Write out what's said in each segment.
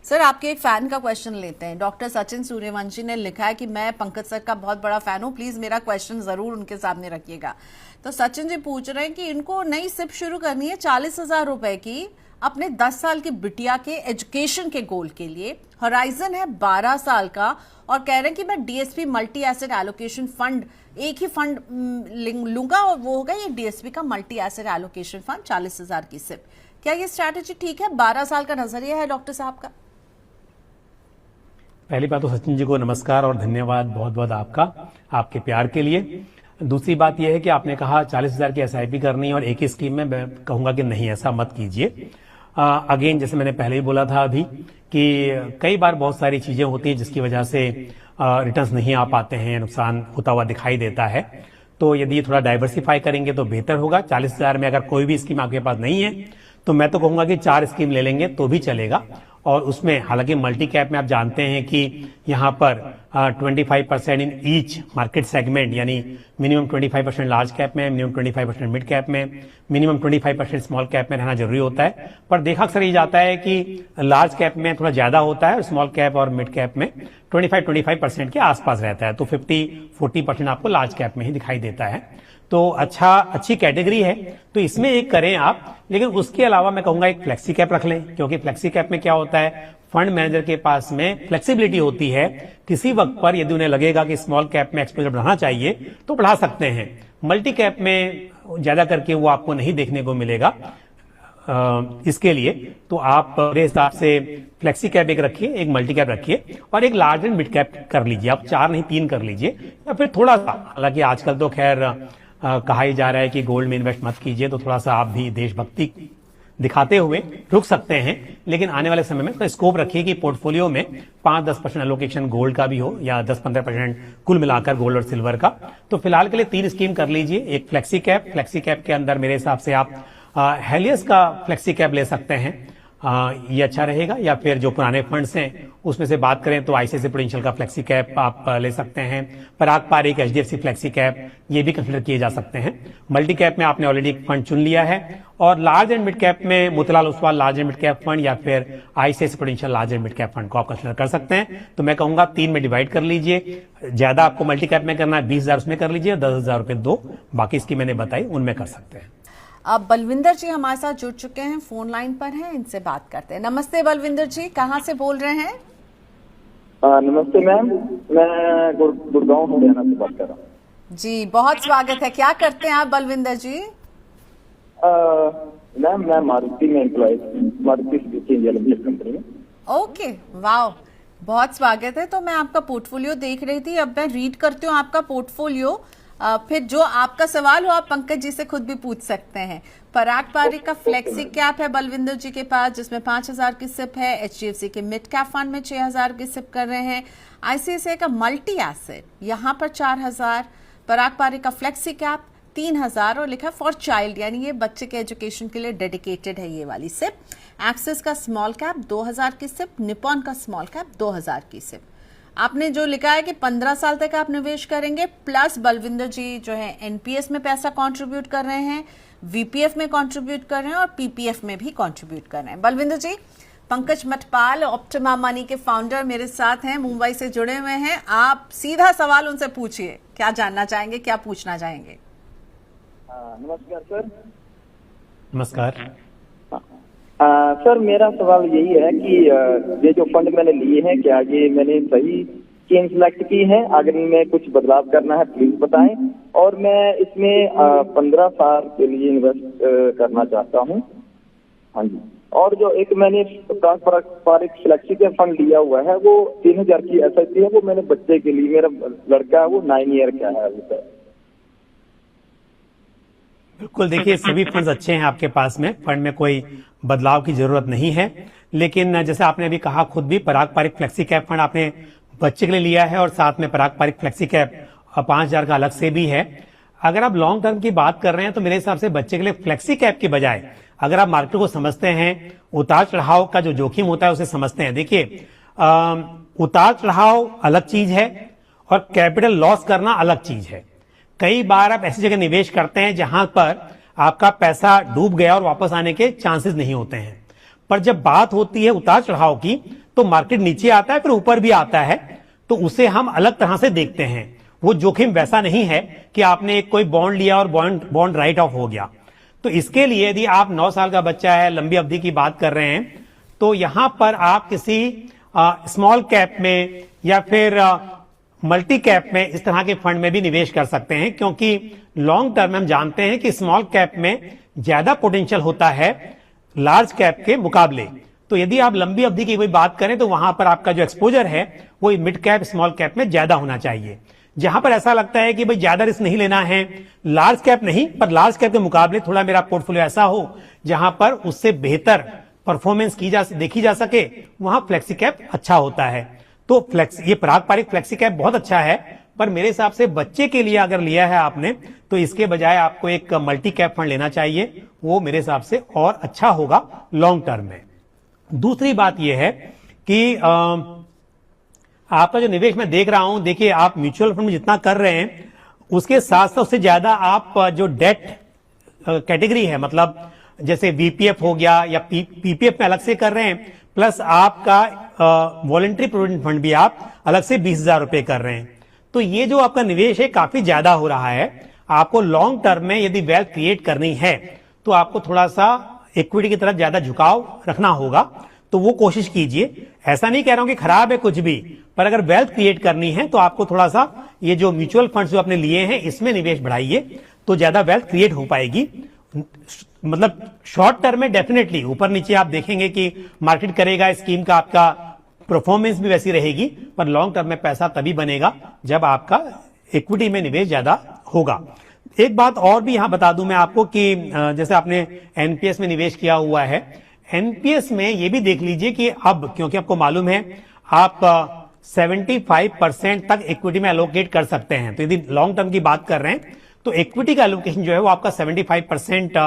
Sir आपके एक fan का क्वेश्चन लेते हैं। डॉक्टर सचिन सूर्यवंशी ने लिखा है कि मैं पंकज सर का बहुत बड़ा फैन हूं, प्लीज मेरा क्वेश्चन जरूर उनके सामने रखिएगा। तो सचिन जी पूछ रहे हैं कि इनको नई सिप शुरू करनी है 40,000 रुपए की अपने 10 साल की बिटिया के एजुकेशन के गोल के लिए। होराइजन है 12 साल का और कह रहे हैं कि मैं DSP multi asset allocation fund एक ही फंड लूंगा और वो होगा ये डीएसपी का मल्टी एसेट एलोकेशन फंड 40,000 की सिप। क्या ये स्ट्रैटेजी ठीक है? 12 साल का नजरिया है डॉक्टर साहब का। पहली बात तो सचिन जी को नमस्कार और धन्यवाद बहुत बहुत आपका, आपके प्यार के लिए। दूसरी बात यह है कि आपने कहा 40,000 की एसआईपी करनी और एक ही स्कीम में, मैं कहूंगा कि नहीं, ऐसा मत कीजिए। अगेन जैसे मैंने पहले ही बोला था अभी कि कई बार बहुत सारी चीजें होती हैं जिसकी वजह से रिटर्न्स नहीं आ पाते हैं, नुकसान होता हुआ दिखाई देता है। तो यदि ये थोड़ा डाइवर्सिफाई करेंगे तो बेहतर होगा। 40,000 में अगर कोई भी स्कीम आपके पास नहीं है तो मैं तो कहूंगा कि 4 स्कीम ले लेंगे तो भी चलेगा। और उसमें हालांकि मल्टी कैप में आप जानते हैं कि यहाँ पर 25% इन ईच मार्केट सेगमेंट, यानी मिनिमम 25% लार्ज कैप में, मिनिमम 25% मिड कैप में, मिनिमम 25% स्मॉल कैप में रहना जरूरी होता है। पर देखा अक्सर ये जाता है कि लार्ज कैप में थोड़ा ज्यादा होता है और स्मॉल कैप और मिड कैप में 25% के आसपास रहता है। तो 50-40% आपको लार्ज कैप में ही दिखाई देता है। तो अच्छी कैटेगरी है, तो इसमें एक करें आप। लेकिन उसके अलावा मैं कहूंगा एक फ्लेक्सी कैप रख लें, क्योंकि फ्लेक्सी कैप में क्या होता है, फंड मैनेजर के पास में फ्लेक्सिबिलिटी होती है। किसी वक्त पर यदि उन्हें लगेगा कि स्मॉल कैप में एक्सपोजर बढ़ाना चाहिए तो बढ़ा सकते हैं। मल्टी कैप में ज्यादा करके वो आपको नहीं देखने को मिलेगा। इसके लिए तो आप मेरे हिसाब से फ्लेक्सी कैप एक रखिए, एक मल्टी कैप रखिए और एक लार्ज एंड मिड कैप कर लीजिए। आप 4 नहीं 3 कर लीजिए, या फिर थोड़ा सा, हालांकि आजकल तो खैर कहा ही जा रहा है कि गोल्ड में इन्वेस्ट मत कीजिए, तो थोड़ा सा आप भी देशभक्ति दिखाते हुए रुक सकते हैं। लेकिन आने वाले समय में तो स्कोप रखिए कि पोर्टफोलियो में 5-10% एलोकेशन गोल्ड का भी हो, या 10-15% कुल मिलाकर गोल्ड और सिल्वर का। तो फिलहाल के लिए 3 स्कीम कर लीजिए। एक फ्लेक्सी कैप के अंदर मेरे हिसाब से आप हेलियस का फ्लेक्सी कैप ले सकते हैं, ये अच्छा रहेगा। या फिर जो पुराने फंड्स हैं उसमें से बात करें तो आईसीआईसीआई प्रूडेंशियल का फ्लेक्सी कैप आप ले सकते हैं। पराग पारिक एचडीएफसी फ्लेक्सी कैप, ये भी कंसिडर किए जा सकते हैं। मल्टी कैप में आपने ऑलरेडी फंड चुन लिया है, और लार्ज एंड मिड कैप में Motilal Oswal large and mid cap fund या फिर ICICI prudential large and mid cap fund को आप कंसिडर कर सकते हैं। तो मैं कहूंगा 3 में डिवाइड कर लीजिए। ज्यादा आपको मल्टी कैप में करना है 20,000 उसमें कर लीजिए, 10,000 रुपए 2 बाकी इसकी मैंने बताई उनमें कर सकते हैं। अब बलविंदर जी हमारे साथ जुड़ चुके हैं, फोन लाइन पर हैं, इनसे बात करते हैं। नमस्ते बलविंदर जी, कहाँ से बोल रहे हैं? नमस्ते मैम, मैं गुड़गांव हरियाणा से बात कर रहा हूँ। जी बहुत स्वागत है। क्या करते हैं आप बलविंदर जी? मैम मैं मारुति में एम्प्लॉय, मारुति कंपनी में। ओके, वाह, बहुत स्वागत है। तो मैं आपका पोर्टफोलियो देख रही थी, अब मैं रीड करती हूँ आपका पोर्टफोलियो। फिर जो आपका सवाल हो आप पंकज जी से खुद भी पूछ सकते हैं। पराग पारिक का फ्लेक्सी कैप है बलविंदर जी के पास, जिसमें 5,000 की सिप है। एचडीएफसी के मिड कैप फंड में 6,000 की सिप कर रहे हैं। आईसीआईसीआई का मल्टी एसेट यहाँ पर 4,000। पराग पारिक का फ्लेक्सी कैप 3,000 और लिखा फॉर चाइल्ड, यानी ये बच्चे के एजुकेशन के लिए डेडिकेटेड है ये वाली सिप। एक्सिस का स्मॉल कैप 2,000 की सिप। निपॉन का स्मॉल कैप 2,000 की सिप। आपने जो लिखा है कि 15 साल तक आप निवेश करेंगे, प्लस बलविंदर जी जो है एनपीएस में पैसा कंट्रीब्यूट कर रहे हैं, वीपीएफ में कंट्रीब्यूट कर रहे हैं और पीपीएफ में भी कंट्रीब्यूट कर रहे हैं। बलविंदर जी, पंकज मटपाल ऑप्टिमा मनी के फाउंडर मेरे साथ हैं, मुंबई से जुड़े हुए हैं। आप सीधा सवाल उनसे पूछिए, क्या जानना चाहेंगे, क्या पूछना चाहेंगे? नमस्कार सर। नमस्कार सर, मेरा सवाल यही है कि ये जो फंड मैंने लिए हैं, क्या ये मैंने सही स्कीम सिलेक्ट की है? अगर इनमें कुछ बदलाव करना है प्लीज बताएं। और मैं इसमें 15 साल के लिए इन्वेस्ट करना चाहता हूं। हाँ जी। और जो एक मैंने पारिक फ्लेक्सी का फंड लिया हुआ है वो 3,000 की एसआईपी है, वो मैंने बच्चे के लिए, मेरा लड़का है वो 9 ईयर का है अभी तक। बिल्कुल, देखिए सभी फंड्स अच्छे हैं आपके पास में, फंड में कोई बदलाव की जरूरत नहीं है। लेकिन जैसे आपने अभी कहा खुद भी, पराग पारिक फ्लेक्सी कैप फंड आपने बच्चे के लिए लिया है और साथ में पराग पारिक फ्लेक्सी कैप 5,000 का अलग से भी है। अगर आप लॉन्ग टर्म की बात कर रहे हैं तो मेरे हिसाब से बच्चे के लिए फ्लेक्सी कैप की बजाय, अगर आप मार्केट को समझते हैं, उतार चढ़ाव का जो जोखिम होता है उसे समझते हैं, देखिए उतार चढ़ाव अलग चीज है और कैपिटल लॉस करना अलग चीज है। कई बार आप ऐसी जगह निवेश करते हैं जहां पर आपका पैसा डूब गया और वापस आने के चांसेस नहीं होते हैं। पर जब बात होती है उतार चढ़ाव की, तो मार्केट नीचे आता है फिर ऊपर भी आता है, तो उसे हम अलग तरह से देखते हैं। वो जोखिम वैसा नहीं है कि आपने एक कोई बॉन्ड लिया और बॉन्ड राइट ऑफ हो गया। तो इसके लिए यदि आप 9 साल का बच्चा है, लंबी अवधि की बात कर रहे हैं, तो यहां पर आप किसी स्मॉल कैप में या फिर मल्टी कैप में इस तरह के फंड में भी निवेश कर सकते हैं, क्योंकि लॉन्ग टर्म में हम जानते हैं कि स्मॉल कैप में ज्यादा पोटेंशियल होता है लार्ज कैप के मुकाबले। तो यदि आप लंबी अवधि की कोई बात करें तो वहां पर आपका जो एक्सपोजर है वो मिड कैप स्मॉल कैप में ज्यादा होना चाहिए। जहां पर ऐसा लगता है कि भाई ज्यादा रिस्क नहीं लेना है, लार्ज कैप नहीं पर लार्ज कैप के मुकाबले थोड़ा मेरा पोर्टफोलियो ऐसा हो जहां पर उससे बेहतर परफॉर्मेंस देखी जा सके, वहां फ्लेक्सी कैप अच्छा होता है। तो ये पारंपरिक फ्लेक्सी कैप बहुत अच्छा है, पर मेरे हिसाब से बच्चे के लिए अगर लिया है आपने तो इसके बजाय आपको एक मल्टी कैप फंड लेना चाहिए, वो मेरे हिसाब से और अच्छा होगा लॉन्ग टर्म में। दूसरी बात यह है कि आपका जो निवेश मैं देख रहा हूं, देखिए आप म्यूचुअल फंड में जितना कर रहे हैं उसके साथ साथ उससे ज्यादा आप जो डेट कैटेगरी है, मतलब जैसे वीपीएफ हो गया या पीपीएफ में अलग से कर रहे हैं, प्लस आपका वॉलंटरी प्रोविडेंट फंड भी आप अलग से 20,000 रुपए कर रहे हैं। तो ये जो आपका निवेश है काफी ज्यादा हो रहा है। आपको लॉन्ग टर्म में यदि वेल्थ क्रिएट करनी है तो आपको थोड़ा सा इक्विटी की तरफ ज्यादा झुकाव रखना होगा, तो वो कोशिश कीजिए। ऐसा नहीं कह रहा हूं कि खराब है कुछ भी, पर अगर वेल्थ क्रिएट करनी है तो आपको थोड़ा सा ये जो म्यूचुअल फंड्स जो आपने लिए हैं इसमें निवेश बढ़ाइए, तो ज्यादा वेल्थ क्रिएट हो पाएगी। मतलब शॉर्ट टर्म में डेफिनेटली ऊपर नीचे आप देखेंगे कि मार्केट करेगा, स्कीम का आपका परफॉर्मेंस भी वैसी रहेगी, पर लॉन्ग टर्म में पैसा तभी बनेगा जब आपका इक्विटी में निवेश ज्यादा होगा। एक बात और भी यहां बता दूं मैं आपको कि जैसे आपने एनपीएस में निवेश किया हुआ है, एनपीएस में ये भी देख लीजिए कि अब क्योंकि आपको मालूम है आप 75% तक इक्विटी में एलोकेट कर सकते हैं। तो यदि लॉन्ग टर्म की बात कर रहे हैं तो इक्विटी का एलोकेशन जो है वो आपका 75%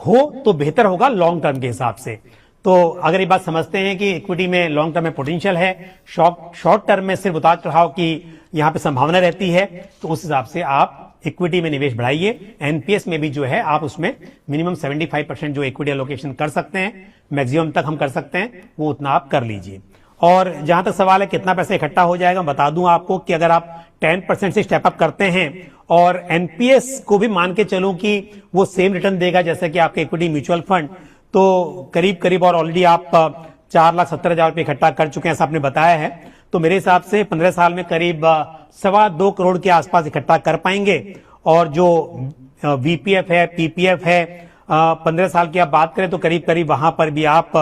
हो तो बेहतर होगा लॉन्ग टर्म के हिसाब से। तो अगर ये बात समझते हैं कि इक्विटी में लॉन्ग टर्म में पोटेंशियल है, शॉर्ट टर्म में सिर्फ उतार चढ़ाव की यहां पे संभावना रहती है, तो उस हिसाब से आप इक्विटी में निवेश बढ़ाइए। एनपीएस में भी जो है आप उसमें मिनिमम 75% जो इक्विटी एलोकेशन कर सकते हैं, मैक्सिमम तक हम कर सकते हैं, वो उतना आप कर लीजिए। और जहां तक सवाल है कितना पैसा इकट्ठा हो जाएगा, बता दूं आपको कि अगर आप 10% से स्टेप अप करते हैं और एनपीएस को भी मान के चलूं कि वो सेम रिटर्न देगा जैसे कि आपके इक्विटी म्यूचुअल फंड, तो करीब करीब और ऑलरेडी आप 4,70,000 रुपए इकट्ठा कर चुके हैं ऐसा आपने बताया है, तो मेरे हिसाब से 15 साल में करीब 2.25 करोड़ के आसपास इकट्ठा कर पाएंगे। और जो वीपीएफ है, पीपीएफ है, 15 साल की आप बात करें तो करीब करीब वहां पर भी आप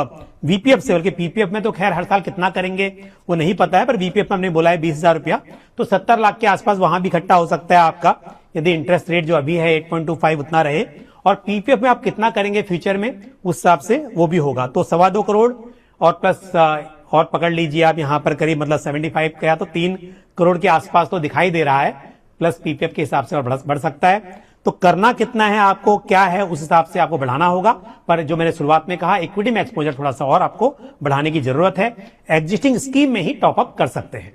वीपीएफ से, बल्कि पीपीएफ में तो खैर हर साल कितना करेंगे वो नहीं पता है, पर वीपीएफ में हमने बोला है 20,000 रुपया, तो 70 लाख के आसपास वहां भी इकट्ठा हो सकता है आपका, यदि इंटरेस्ट रेट जो अभी है 8.25 उतना रहे। और पीपीएफ में आप कितना करेंगे फ्यूचर में उस हिसाब से वो भी होगा, तो 2.25 करोड़ और प्लस और पकड़ लीजिए आप यहां पर करीब मतलब 75 का, तो 3 करोड़ के आसपास तो दिखाई दे रहा है, प्लस पीपीएफ के हिसाब से और बढ़ सकता है। तो करना कितना है आपको, क्या है, उस हिसाब से आपको बढ़ाना होगा। पर जो मैंने शुरुआत में कहा, इक्विटी में एक्सपोजर थोड़ा सा और आपको बढ़ाने की जरूरत है। एग्जिस्टिंग स्कीम में ही टॉप अप कर सकते हैं।